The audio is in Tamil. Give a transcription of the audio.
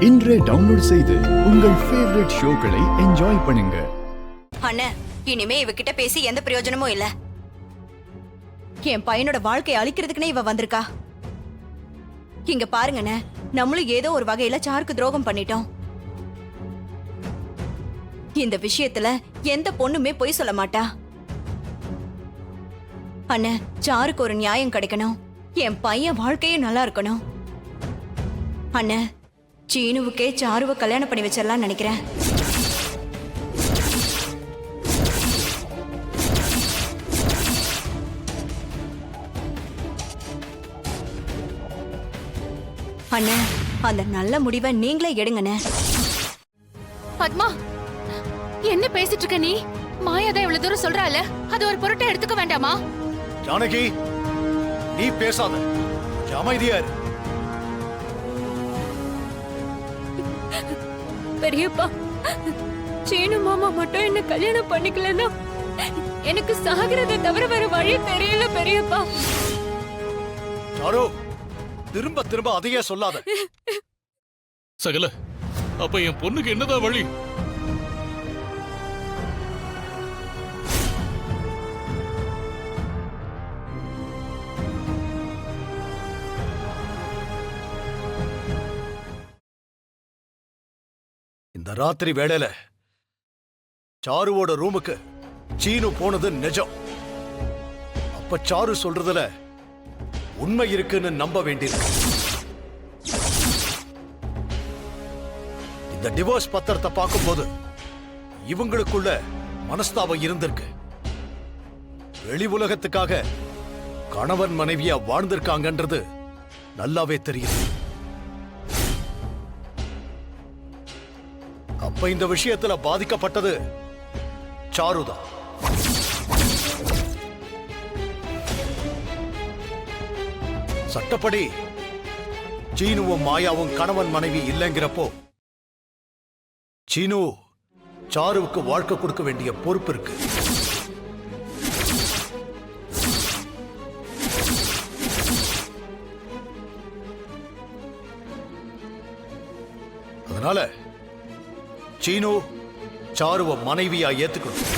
இன்றே டவுன்லோட் செய்து உங்கள் ஃபேவரட் ஷோக்களை என்ஜாய் பண்ணுங்க. அண்ணே, இனிமே இவகிட்ட பேசி எந்த பிரயோஜனமும் இல்ல. என் பையனோட வாழ்க்கையை அழிக்கிறதுக்குனே இவ வந்திருக்கா. இங்க பாருங்கண்ணே, நம்மளும் ஏதோ ஒரு வகையில சாருக்கு துரோகம் பண்ணிட்டோம். இந்த விஷயத்துல எந்த பொண்ணுமே பொய் சொல்ல மாட்டா. அண்ணே, சாருக்கு ஒரு நியாயம் கிடைக்கணும். என் பையன் வாழ்க்கையும் நல்லா இருக்கணும். அண்ணே, சீனுவுக்கே சாருவை கல்யாணம் பண்ணி வச்சிடலாம் நினைக்கிறேன். அண்ணே, அந்த நல்ல முடிவை நீங்களே எடுங்கண்ணே. பத்மா, என்ன பேசிட்டு இருக்க நீ? மாயாதான் இவ்வளவு தூரம் சொல்றால, அது ஒரு பொருட்டை எடுத்துக்க வேண்டாமா? ஜானகி, நீ பேசாத, அமைதியா இரு. பெரியப்பா, சீனு மாமா மட்டும் என்ன கல்யாணம் பண்ணிக்கலன்னா எனக்கு சாகிறதை தவிர வேற வழி தெரியல பெரியப்பா. சாரு, திரும்ப திரும்ப அதையே சொல்லாத. சகல, அப்ப என் பொண்ணுக்கு என்னதான் வழி? இந்த ராத்திரி வேளையில சாருவோட ரூமுக்கு சீனு போனது நிஜம். அப்ப சாரு சொல்றதுல உண்மை இருக்குன்னு நம்ப வேண்டியிருக்கு. இந்த டிவோர்ஸ் பத்திரத்தை பார்க்கும்போது இவங்களுக்குள்ள மனஸ்தாபம் இருந்திருக்கு. வெளி உலகத்துக்காக கணவன் மனைவியா வாழ்ந்திருக்காங்கன்றது நல்லாவே தெரியுது. அப்ப இந்த விஷயத்துல பாதிக்கப்பட்டது சாருதான். சட்டப்படி சீனுவும் மாயாவும் கணவன் மனைவி இல்லைங்கிறப்போ சீனு சாருவுக்கு வாழ்க்கை கொடுக்க வேண்டிய பொறுப்பு இருக்கு. அதனால சீனு சாருவ மனைவியா ஏத்துக்கணும்.